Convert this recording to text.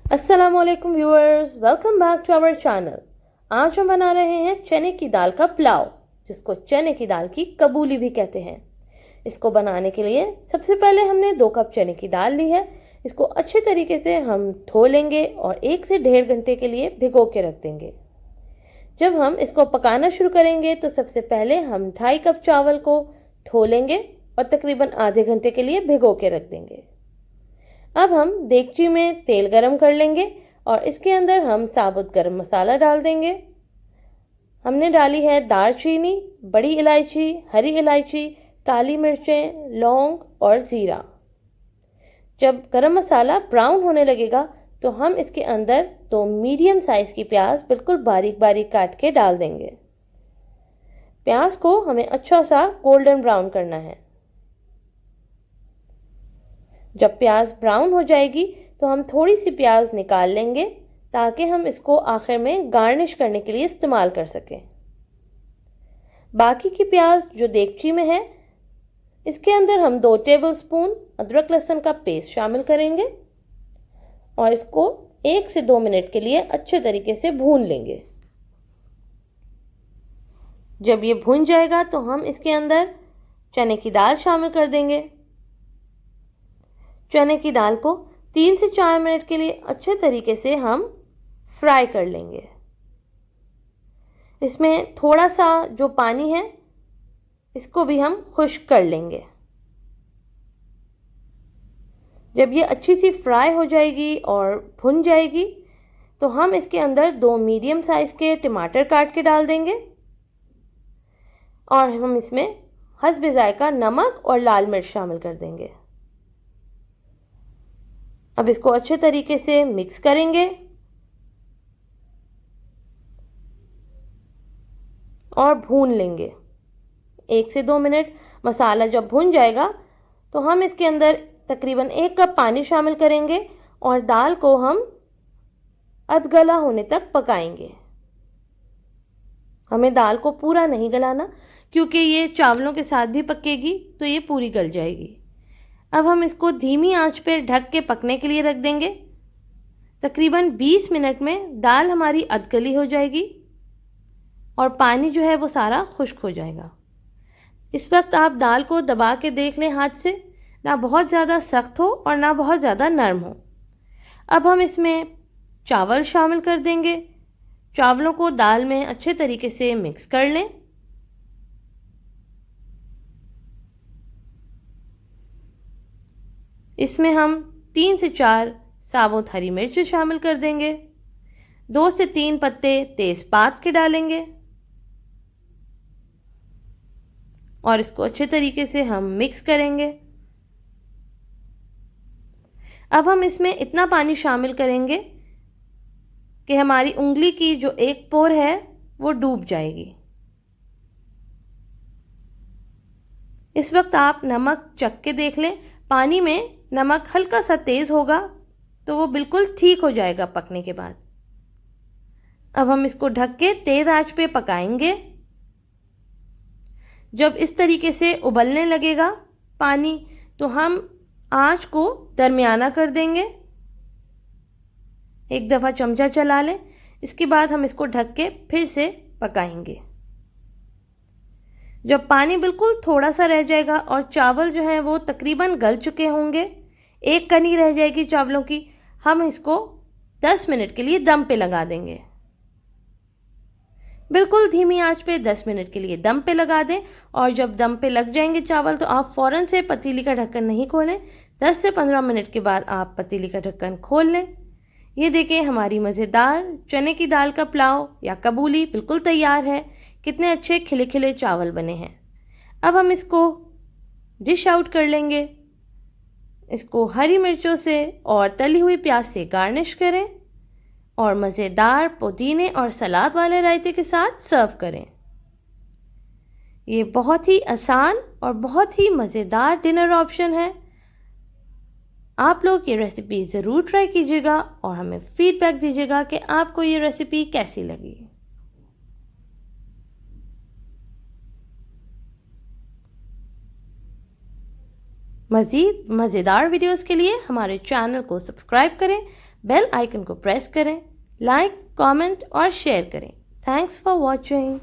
अस्सलामुअलैकुम viewers, welcome back to our channel. आज हम बना रहे हैं चने की दाल का पुलाव, जिसको चने की दाल की कबूली भी कहते हैं। इसको बनाने के लिए सबसे पहले हमने 2 कप चने की दाल ली है। इसको अच्छे तरीके से हम धो लेंगे और 1 से 1.5 घंटे के लिए भिगो के रख देंगे। जब हम इसको पकाना शुरू करेंगे तो सबसे पहले हम 2.5 कप चावल को धो लेंगे और तकरीबन आधे घंटे के लिए भिगो के रख देंगे। अब हम देगची में तेल गरम कर लेंगे और इसके अंदर हम साबुत गरम मसाला डाल देंगे। हमने डाली है दालचीनी, बड़ी इलायची, हरी इलायची, काली मिर्चें, लौंग और ज़ीरा। जब गरम मसाला ब्राउन होने लगेगा तो हम इसके अंदर 2 मीडियम साइज़ की प्याज बिल्कुल बारीक बारीक काट के डाल देंगे। प्याज को हमें अच्छा सा गोल्डन ब्राउन करना है। जब प्याज ब्राउन हो जाएगी तो हम थोड़ी सी प्याज निकाल लेंगे ताकि हम इसको आखिर में गार्निश करने के लिए इस्तेमाल कर सकें। बाकी की प्याज जो देगची में है, इसके अंदर हम 2 टेबलस्पून अदरक लहसुन का पेस्ट शामिल करेंगे और इसको 1 से 2 मिनट के लिए अच्छे तरीके से भून लेंगे। जब ये भून जाएगा तो हम इसके अंदर चने की दाल शामिल कर देंगे। चने की दाल को 3 से 4 मिनट के लिए अच्छे तरीके से हम फ्राई कर लेंगे। इसमें थोड़ा सा जो पानी है इसको भी हम खुश्क कर लेंगे। जब ये अच्छी सी फ्राई हो जाएगी और भुन जाएगी तो हम इसके अंदर 2 मीडियम साइज़ के टमाटर काट के डाल देंगे और हम इसमें हस्बे ज़ायका नमक और लाल मिर्च शामिल कर देंगे। अब इसको अच्छे तरीके से मिक्स करेंगे और भून लेंगे 1 से 2 मिनट। मसाला जब भून जाएगा तो हम इसके अंदर तकरीबन 1 कप पानी शामिल करेंगे और दाल को हम अधगला होने तक पकाएंगे। हमें दाल को पूरा नहीं गलाना, क्योंकि ये चावलों के साथ भी पकेगी तो ये पूरी गल जाएगी। अब हम इसको धीमी आंच पर ढक के पकने के लिए रख देंगे। तकरीबन 20 मिनट में दाल हमारी अधगली हो जाएगी और पानी जो है वो सारा खुश्क हो जाएगा। इस वक्त आप दाल को दबा के देख लें हाथ से, ना बहुत ज़्यादा सख्त हो और ना बहुत ज़्यादा नरम हो। अब हम इसमें चावल शामिल कर देंगे। चावलों को दाल में अच्छे तरीके से मिक्स कर लें। इसमें हम 3 से 4 साबुत हरी मिर्च शामिल कर देंगे। 2 से 3 पत्ते तेज़पात के डालेंगे और इसको अच्छे तरीके से हम मिक्स करेंगे। अब हम इसमें इतना पानी शामिल करेंगे कि हमारी उंगली की जो एक पोर है वो डूब जाएगी। इस वक्त आप नमक चख के देख लें। पानी में नमक हल्का सा तेज़ होगा तो वो बिल्कुल ठीक हो जाएगा पकने के बाद। अब हम इसको ढक के तेज़ आंच पे पकाएंगे। जब इस तरीके से उबलने लगेगा पानी तो हम आंच को दरमियाना कर देंगे। एक दफ़ा चमचा चला लें। इसके बाद हम इसको ढक के फिर से पकाएंगे। जब पानी बिल्कुल थोड़ा सा रह जाएगा और चावल जो हैं वो तकरीबन गल चुके होंगे, एक कनी रह जाएगी चावलों की, हम इसको 10 मिनट के लिए दम पे लगा देंगे। बिल्कुल धीमी आंच पे 10 मिनट के लिए दम पे लगा दें और जब दम पे लग जाएंगे चावल तो आप फ़ौरन से पतीली का ढक्कन नहीं खोलें। 10 से 15 मिनट के बाद आप पतीली का ढक्कन खोल लें। ये देखें, हमारी मज़ेदार चने की दाल का पुलाव या कबूली बिल्कुल तैयार है। कितने अच्छे खिले खिले चावल बने हैं। अब हम इसको डिश आउट कर लेंगे। इसको हरी मिर्चों से और तली हुई प्याज से गार्निश करें और मज़ेदार पुदीने और सलाद वाले रायते के साथ सर्व करें। ये बहुत ही आसान और बहुत ही मज़ेदार डिनर ऑप्शन है। आप लोग ये रेसिपी ज़रूर ट्राई कीजिएगा और हमें फीडबैक दीजिएगा कि आपको ये रेसिपी कैसी लगी। मज़ीद मज़ेदार वीडियोस के लिए हमारे चैनल को सब्सक्राइब करें, बेल आइकन को प्रेस करें, लाइक, कमेंट और शेयर करें। Thanks for watching.